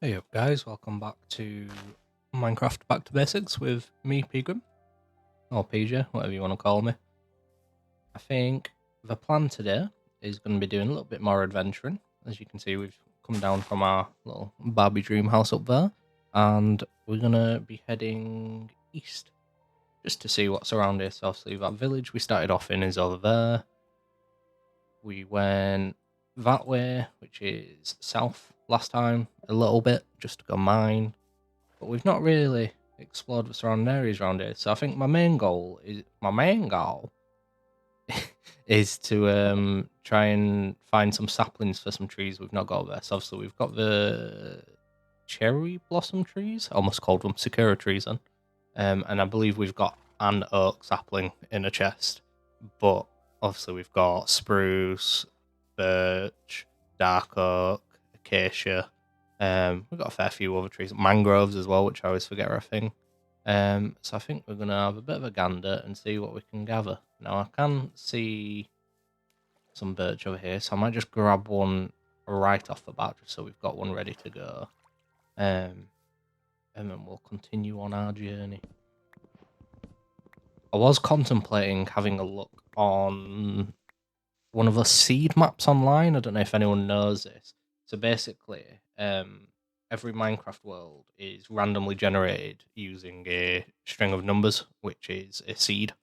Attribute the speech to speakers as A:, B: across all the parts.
A: Hey up guys, welcome back to Minecraft Back to Basics with me, Peagrim, or PJ, whatever you want to call me. I think the plan today is going to be doing a little bit more adventuring. As you can see, we've come down from our little Barbie dream house up there, and we're going to be heading east, just to see what's around here. So obviously that village we started off in is over there. We went that way, which is south last time, a little bit, just to go mine. But we've not really explored the surrounding areas around here. So I think my main goal is to try and find some saplings for some trees we've not got there. So obviously we've got the cherry blossom trees, I almost called them sakura trees then. And I believe we've got an oak sapling in a chest. But obviously we've got spruce, birch, dark oak, acacia. We've got a fair few other trees, mangroves as well, which I always forget are a thing. So I think we're gonna have a bit of a gander and see what we can gather. Now I can see some birch over here, so I might just grab one right off the bat, just so we've got one ready to go. And then we'll continue on our journey. I was contemplating having a look on one of the seed maps online. I don't know if anyone knows this. So basically, every Minecraft world is randomly generated using a string of numbers, which is a seed,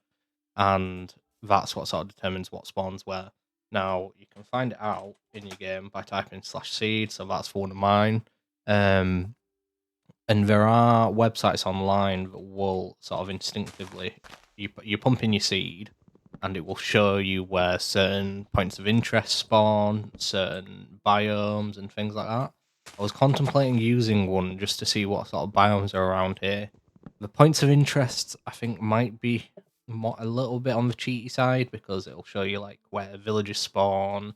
A: and that's what sort of determines what spawns where. Now you can find it out in your game by typing /seed. So that's for one of mine. And there are websites online that will sort of instinctively you pump in your seed, and it will show you where certain points of interest spawn, certain biomes, and things like that. I was contemplating using one just to see what sort of biomes are around here. The points of interest, I think, might be a little bit on the cheaty side because it'll show you like where villages spawn,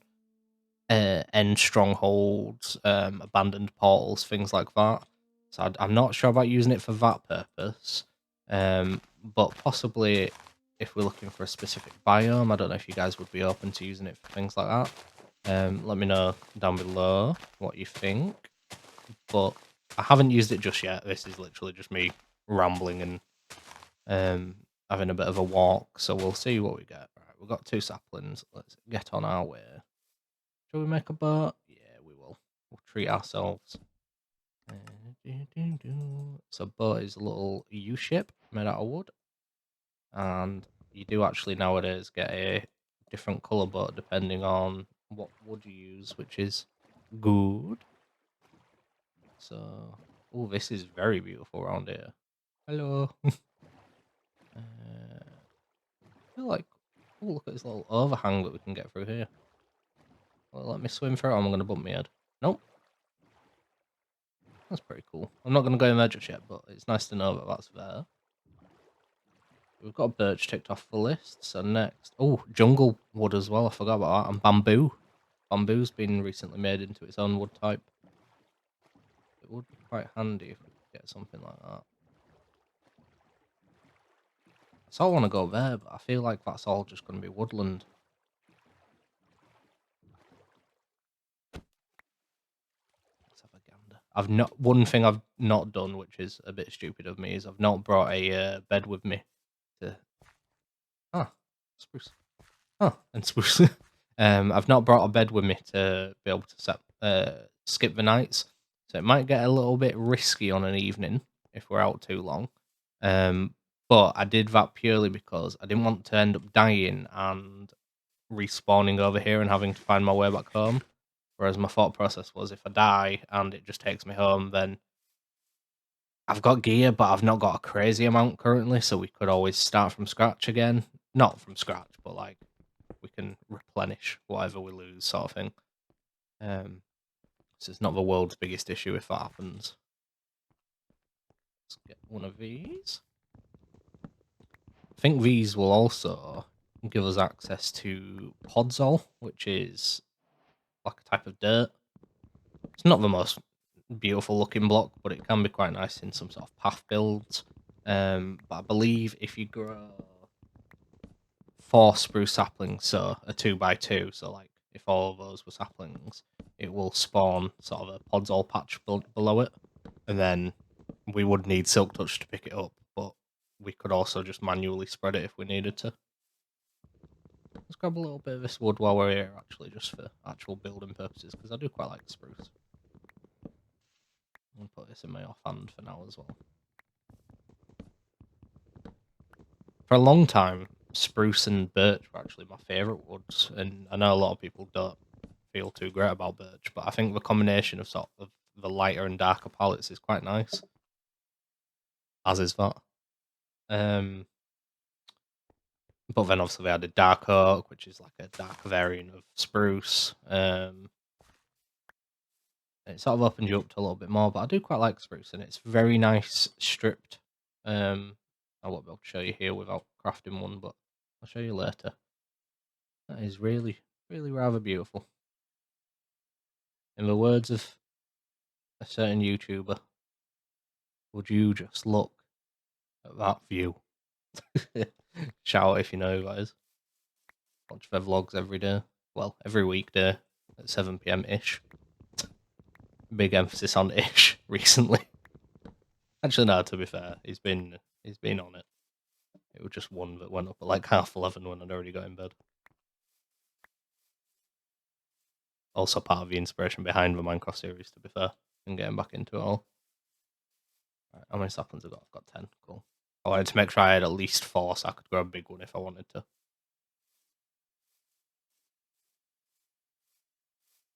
A: end strongholds, abandoned portals, things like that. So I'm not sure about using it for that purpose. But possibly if we're looking for a specific biome, I don't know if you guys would be open to using it for things like that. Let me know down below what you think. But I haven't used it just yet. This is literally just me rambling and having a bit of a walk. So we'll see what we get. Right, we've got 2 saplings. Let's get on our way. Shall we make a boat? Yeah, we will. We'll treat ourselves. So boat is a little U-shape made out of wood, and you do actually nowadays get a different color boat depending on what wood you use, which is good. So, oh, this is very beautiful around here. Hello. I feel like, oh, look at this little overhang that we can get through here. Well, let me swim through. I'm going to bump my head. Nope. That's pretty cool. I'm not going to go in there just yet, but it's nice to know that that's there. We've got birch ticked off the list. So next, oh, jungle wood as well. I forgot about that. And bamboo. Bamboo's been recently made into its own wood type. It would be quite handy if we could get something like that. So I want to go there, but I feel like that's all just going to be woodland. Let's have a gander. One thing I've not done, which is a bit stupid of me, is I've not brought a bed with me to. Ah, spruce. Oh, and spruce. I've not brought a bed with me to be able to skip the nights, so it might get a little bit risky on an evening if we're out too long. But I did that purely because I didn't want to end up dying and respawning over here and having to find my way back home. Whereas my thought process was, if I die and it just takes me home, then I've got gear, but I've not got a crazy amount currently, so we could always start from scratch again. Not from scratch, but like we can replenish whatever we lose, sort of thing. So it's not the world's biggest issue if that happens. Let's get one of these. I think these will also give us access to podzol, which is like a type of dirt. It's not the most beautiful looking block, but it can be quite nice in some sort of path builds. But I believe if you grow 4 spruce saplings, so a 2x2, so like if all of those were saplings, it will spawn sort of a podzol patch below it, and then we would need Silk Touch to pick it up, but we could also just manually spread it if we needed to. Let's grab a little bit of this wood while we're here, actually, just for actual building purposes, because I do quite like spruce. I'm going to put this in my offhand for now as well. For a long time, spruce and birch were actually my favourite woods, and I know a lot of people don't feel too great about birch, but I think the combination of sort of the lighter and darker palettes is quite nice, as is that. But then obviously we added dark oak, which is like a darker variant of spruce. It sort of opens you up to a little bit more, but I do quite like spruce, and it's very nice stripped. I won't be able to show you here without crafting one, but I'll show you later. That is really, really rather beautiful. In the words of a certain YouTuber, would you just look at that view? Shout out if you know who that is. Watch their vlogs every day. Well, every weekday at 7 PM ish. Big emphasis on ish recently. Actually, no, to be fair, he's been on it. It was just one that went up at like 11:30 when I'd already got in bed. Also part of the inspiration behind the Minecraft series, to be fair, and getting back into it all. Right, how many saplings have I got? I've got 10. Cool. I wanted to make sure I had at least 4 so I could grab a big one if I wanted to.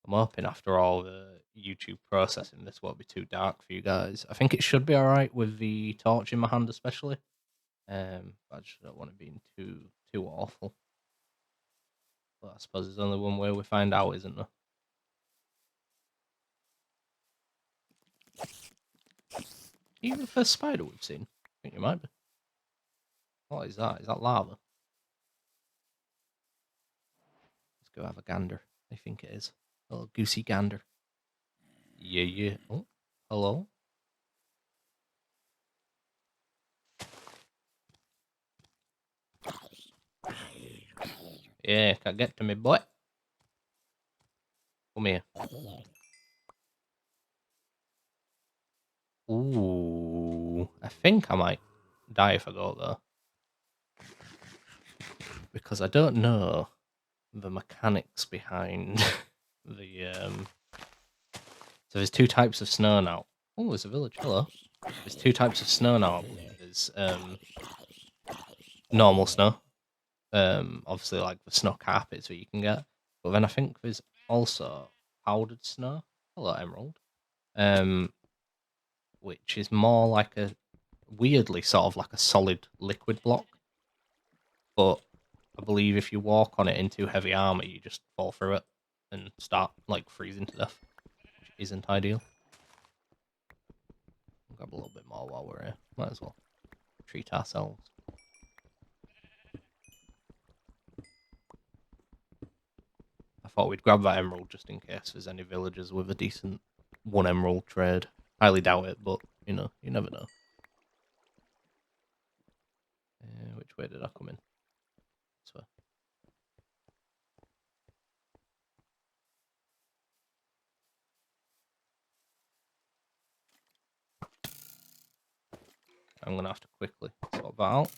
A: I'm hoping after all the YouTube processing, this won't be too dark for you guys. I think it should be alright with the torch in my hand, especially. But I just don't want it being too awful. But I suppose there's only one way we find out, isn't there? Even the first spider we've seen. I think it might be. What is that? Is that lava? Let's go have a gander. I think it is. A little goosey gander. Yeah. Oh, hello. Yeah, can't get to me, boy. Come here. Ooh, I think I might die if I go there. Because I don't know the mechanics behind the So there's 2 types of snow now. Oh, there's a village. Hello. There's 2 types of snow now, I believe. There's normal snow. Obviously like the snow carpets that you can get. But then I think there's also powdered snow. Hello, Emerald. Which is more like a weirdly sort of like a solid liquid block. But I believe if you walk on it in too heavy armor, you just fall through it and start like freezing to death, which isn't ideal. We'll grab a little bit more while we're here. Might as well treat ourselves. I thought we'd grab that emerald just in case there's any villagers with a decent 1 emerald trade. Highly doubt it, but you know, you never know. Which way did I come in? This way. I'm gonna have to quickly sort that out.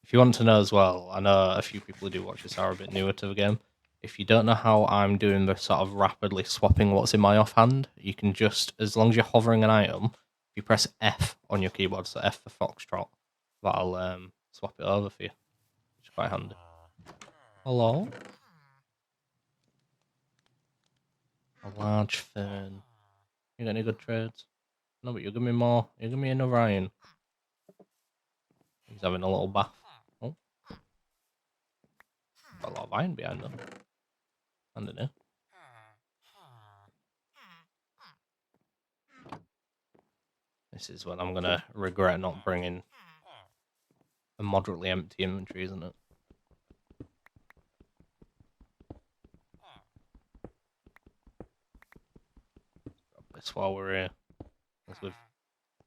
A: If you want to know as well, I know a few people who do watch this are a bit newer to the game. If you don't know how I'm doing the sort of rapidly swapping what's in my offhand, you can just, as long as you're hovering an item, if you press F on your keyboard, so F for Foxtrot, that'll swap it over for you, which is quite handy. Hello? A large fern. You got any good trades? No, but you'll give me more. You'll give me another iron. He's having a little bath. Oh. Got a lot of iron behind them. Underneath. This is when I'm going to regret not bringing a moderately empty inventory, isn't it? Grab this while we're here. As we've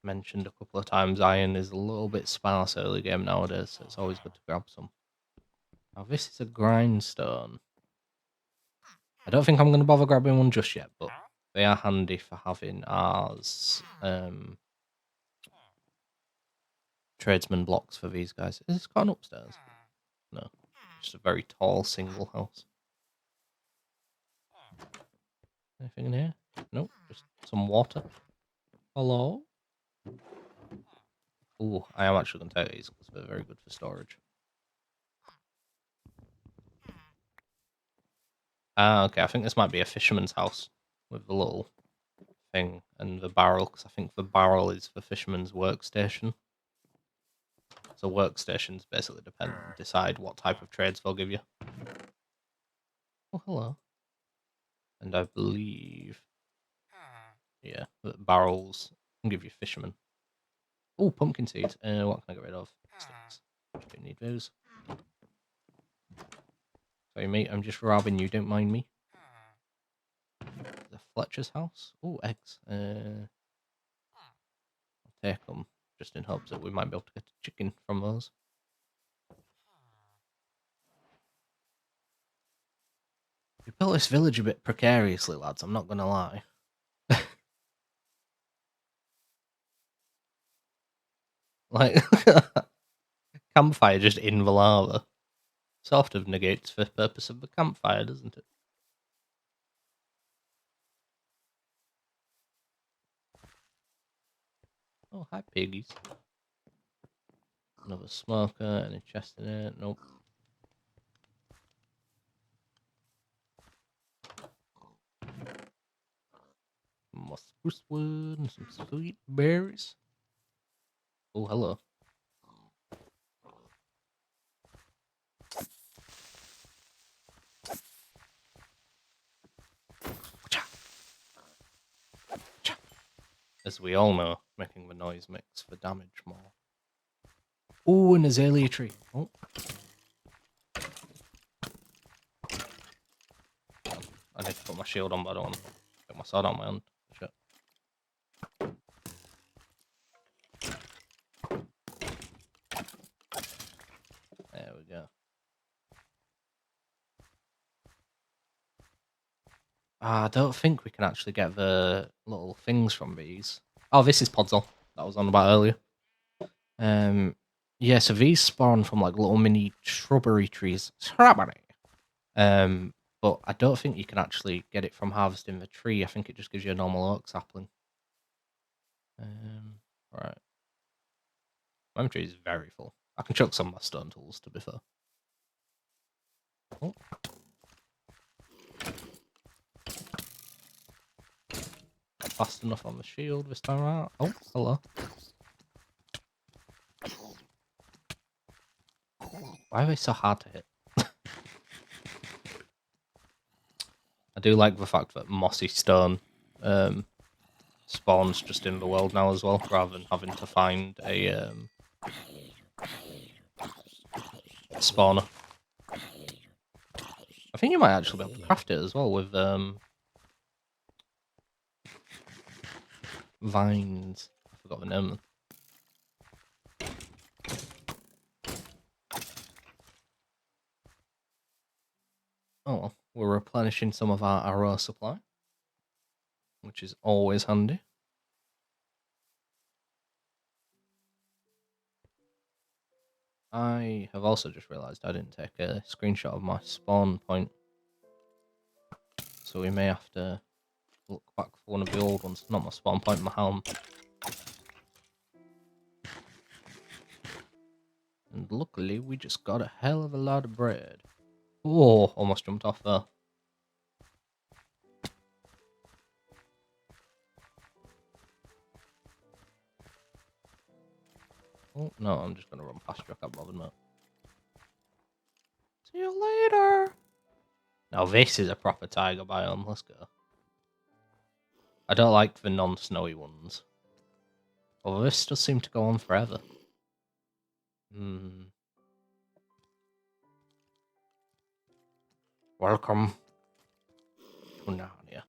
A: mentioned a couple of times, iron is a little bit sparse early game nowadays, so it's always good to grab some. Now this is a grindstone. I don't think I'm going to bother grabbing one just yet, but they are handy for having as tradesman blocks for these guys. Is this got an upstairs? No, just a very tall single house. Anything in here? Nope, just some water. Hello? Ooh, I am actually going to take these because they're very good for storage. Ah, okay, I think this might be a fisherman's house with the little thing and the barrel, because I think the barrel is the fisherman's workstation. So workstations basically decide what type of trades they'll give you. Oh, hello. And I believe, yeah, that barrels can give you fishermen. Oh, pumpkin seeds. What can I get rid of? Sticks. Don't need those. Sorry, mate, I'm just robbing you. Don't mind me. The Fletcher's house. Oh, eggs. I'll take them just in hopes that we might be able to get a chicken from those. We built this village a bit precariously, lads. I'm not going to lie. Like, campfire just in the lava. Sort of negates the purpose of the campfire, doesn't it? Oh, hi, piggies. Another smoker, any chest in it? Nope. More spruce wood and some sweet berries. Oh, hello. As we all know, making the noise makes the damage more. Oh, an azalea tree. Oh. I need to put my shield on, but I don't want to put my sword on my own. Shit. There we go. I don't think we can actually get the little things from these. Oh, this is Podzol that I was on about earlier. Yeah, so these spawn from like little mini shrubbery trees. Shrubbery. But I don't think you can actually get it from harvesting the tree. I think it just gives you a normal oak sapling. Right. My inventory is very full. I can chuck some of my stone tools, to be fair. Oh. Fast enough on the shield this time out. Oh, hello. Why are they so hard to hit? I do like the fact that mossy stone spawns just in the world now as well, rather than having to find a spawner. I think you might actually be able to craft it as well with vines. I forgot the name of them. Oh well, we're replenishing some of our arrow supply, which is always handy. I have also just realised I didn't take a screenshot of my spawn point, so we may have to look back for one of the old ones. Not my spawn point, my helm. And luckily, we just got a hell of a lot of bread. Oh, almost jumped off there. Oh, no, I'm just going to run past you. I can't bother, mate. See you later. Now, this is a proper tiger biome. Let's go. I don't like the non-snowy ones. Although this does seem to go on forever. Welcome to now.